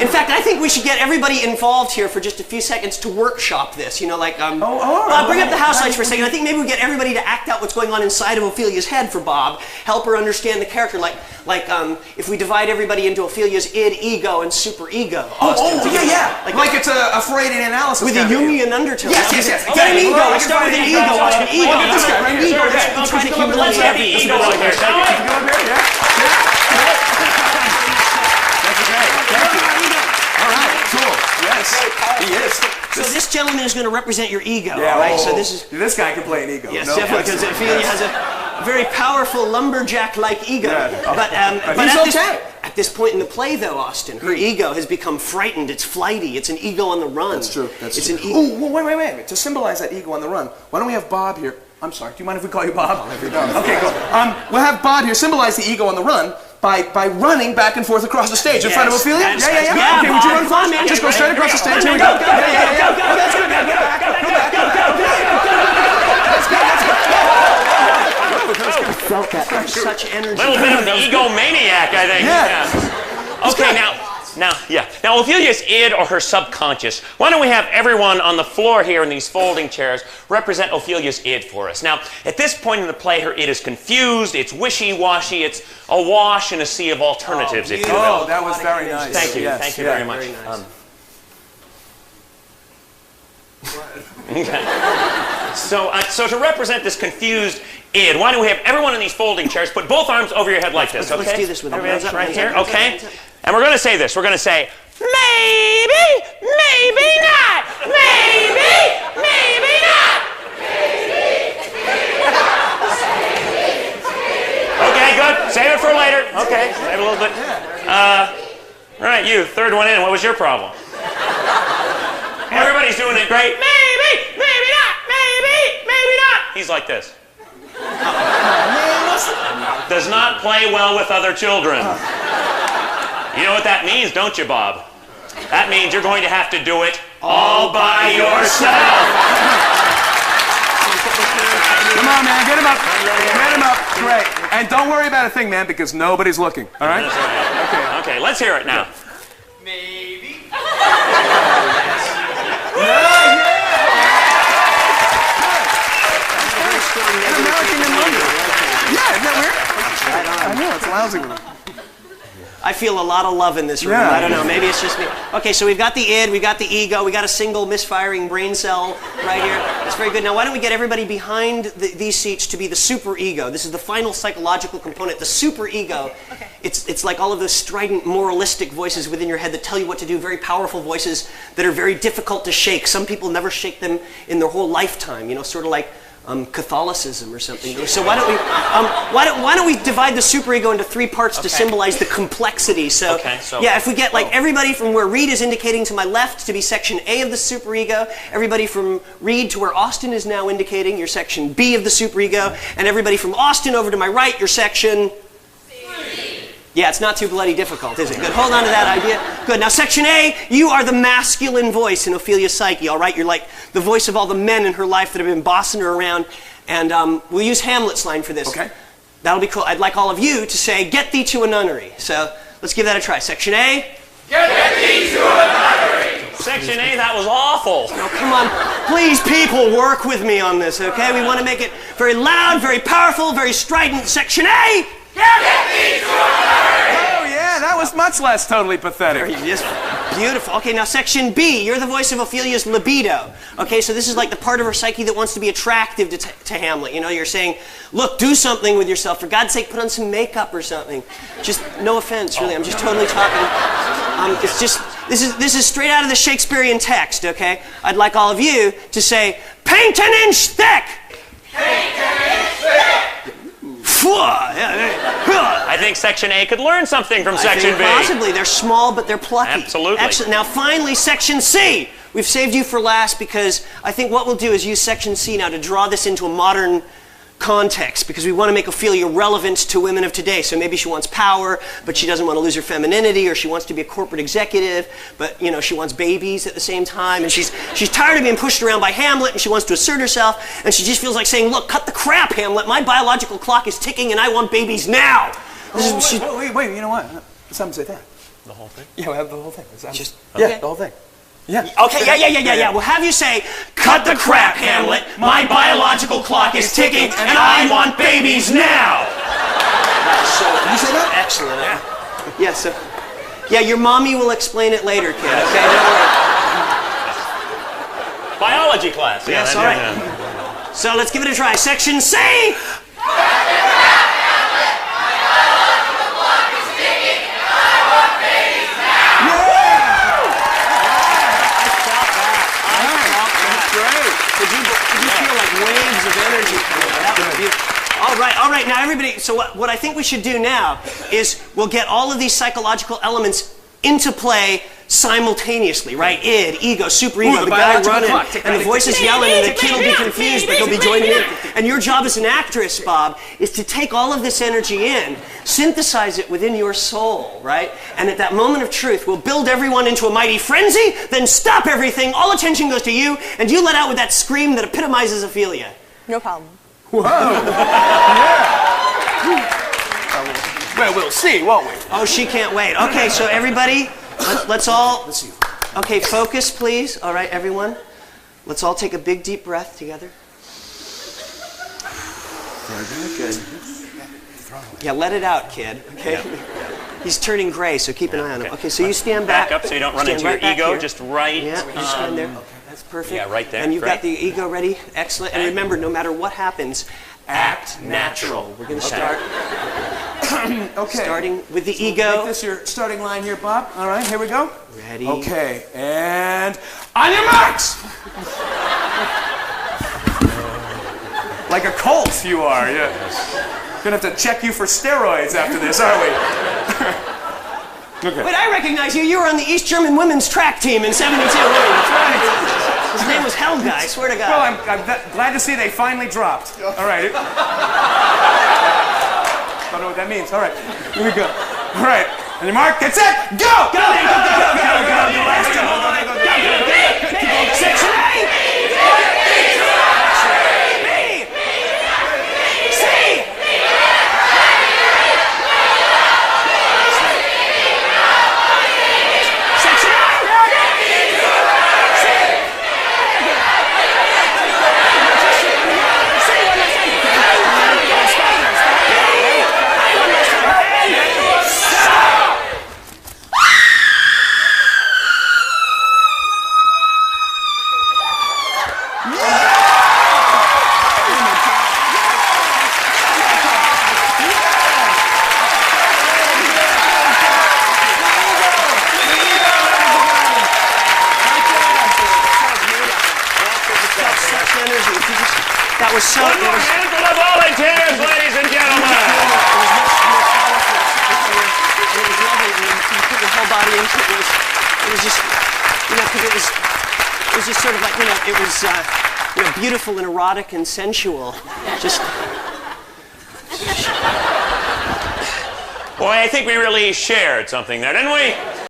In fact, I think we should get everybody involved here for just a few seconds to workshop this. You know, like, bring up the house lights for a second. I think maybe we get everybody to act out what's going on inside of Ophelia's head for Bob. Help her understand the character. Like if we divide everybody into Ophelia's id, ego, and superego. Yeah. Like it's a Freudian analysis. With a Jungian undertone. Yes. Get an ego. Let's start with an ego. Watch an ego. Let's try to keep Let's get the ego on here, shall we? He is. So this gentleman is going to represent your ego, yeah, right? So this guy can play an ego. Yes, definitely, because Ophelia has a very powerful lumberjack-like ego. Yeah. But at this point in the play, though, Austin, her ego has become frightened. It's flighty. It's an ego on the run. That's true. It's an ego. Oh, wait. To symbolize that ego on the run, why don't we have Bob here? I'm sorry. Do you mind if we call you Bob? Oh, there we go. Okay, cool. We'll have Bob here symbolize the ego on the run by running back and forth across the stage in front of Ophelia. Yeah. Okay, would you run for me? Just go straight across the stage. Here we go. Go. That's good. Go. Felt that. Such energy. A little bit of the egomaniac, I think. Yeah. Okay, now Ophelia's id or her subconscious. Why don't we have everyone on the floor here in these folding chairs represent Ophelia's id for us? Now, at this point in the play, her id is confused, it's wishy-washy, it's awash in a sea of alternatives, if you will. Oh, that was very nice. Thank you. Yes, Thank you very much. So to represent this confused id, why don't we have everyone in these folding chairs put both arms over your head like this, okay? Let's do this with them. Everyone's right here, okay? And we're going to say this. We're going to say, maybe, maybe not. Maybe, maybe not. Okay, good. Save it for later. Okay, save it a little bit. All right, you, third one in. What was your problem? Everybody's doing it great. Maybe, maybe not. Maybe, maybe not. He's like this. Does not play well with other children. You know what that means, don't you, Bob? That means you're going to have to do it all by yourself. Come on, man, get him up. Get him up. Great. And don't worry about a thing, man, because nobody's looking. All right? Okay, let's hear it now. Maybe. American in London. Yeah, isn't that weird? I know, it's lousy with him. I feel a lot of love in this room. Yeah. I don't know. Maybe it's just me. Okay, so we've got the id, we've got the ego, we got a single misfiring brain cell right here. That's very good. Now, why don't we get everybody behind these seats to be the superego? This is the final psychological component, the superego. Okay. It's like all of those strident, moralistic voices within your head that tell you what to do, very powerful voices that are very difficult to shake. Some people never shake them in their whole lifetime, you know, sort of like Catholicism or something. So why don't we divide the superego into three parts to symbolize the complexity? So yeah, if we get like everybody from where Reed is indicating to my left to be section A of the superego, everybody from Reed to where Austin is now indicating, your section B of the superego, and everybody from Austin over to my right, your section C. Yeah, it's not too bloody difficult, is it? Good. Hold on to that idea. Good. Now, section A, you are the masculine voice in Ophelia's psyche, all right? You're like the voice of all the men in her life that have been bossing her around. And we'll use Hamlet's line for this. Okay. That'll be cool. I'd like all of you to say, get thee to a nunnery. So let's give that a try. Section A. Get thee to a nunnery. Section A, that was awful. Now, come on. Please, people, work with me on this, okay? We want to make it very loud, very powerful, very strident. Section A. Get thee to a nunnery. Oh, yeah, that was much less totally pathetic. Yes, beautiful. Okay, now section B, you're the voice of Ophelia's libido. Okay, so this is like the part of her psyche that wants to be attractive to Hamlet. You know, you're saying, look, do something with yourself. For God's sake, put on some makeup or something. Just, no offense, really. I'm just totally talking. It's just, this is straight out of the Shakespearean text, okay? I'd like all of you to say, paint an inch thick. Paint an inch thick. I think Section A could learn something from Section B. Possibly. They're small, but they're plucky. Absolutely. Excellent. Now, finally, Section C. We've saved you for last because I think what we'll do is use Section C now to draw this into a modern context because we want to make Ophelia relevant to women of today. So maybe she wants power, but she doesn't want to lose her femininity, or she wants to be a corporate executive, but you know she wants babies at the same time, and she's tired of being pushed around by Hamlet, and she wants to assert herself, and she just feels like saying, "Look, cut the crap, Hamlet. My biological clock is ticking, and I want babies now." Wait, you know what? Let's have him say that. The whole thing? Yeah, we'll have the whole thing. Just Yeah, the whole thing. Yeah. Okay, yeah. We'll have you say, "Cut the crap, Hamlet. My biological clock is ticking, and I want babies now." So Did you say that? excellent. Yeah. So, yeah, your mommy will explain it later, kid. Okay, don't worry. Biology class. Yes, that- all right. yeah. So let's give it a try. Section C. Did you feel like waves of energy coming out? That was beautiful. All right, now everybody, so what I think we should do now is we'll get all of these psychological elements into play simultaneously, right? Id, ego, superego, the guy running, and the voice is yelling, and the kid will be confused, but he'll be joining in. And your job as an actress, Bob, is to take all of this energy in, synthesize it within your soul, right? And at that moment of truth, we'll build everyone into a mighty frenzy, then stop everything, all attention goes to you, and you let out with that scream that epitomizes Ophelia. No problem. Whoa. Yeah. Well, we'll see, won't we? Oh, she can't wait. Okay, so everybody, let's all... Okay, focus, please. All right, everyone. Let's all take a big, deep breath together. Good. Yeah, let it out, kid. Okay? He's turning gray, so keep an eye on him. Okay, so you stand back. Back up so you don't run into your ego. Just right. Yeah, you stand there. Okay, that's perfect. Yeah, right there. And you've Great. got the ego ready. Excellent. And remember, no matter what happens, act natural. We're going to start Okay. starting with the Make ego. this your starting line here, Bob. All right, here we go. Ready. Okay, and on your marks! Like a colt you are, yeah. Gonna have to check you for steroids after this, aren't we? Okay. Wait, I recognize you. You were on the East German women's track team in '72. That's right. His name was Helga, I swear to God. Well, I'm glad to see they finally dropped. All right. Don't know what that means. All right, here we go. All right, on your mark, get set, go! Go, last two. Go. Section A. B. C. Section A. That was so. One more hand for the volunteers, ladies and gentlemen. It was lovely. I mean, you put your whole body into it. It was just, because it was just sort of like, it was, beautiful and erotic and sensual. Just. Boy, I think we really shared something there, didn't we?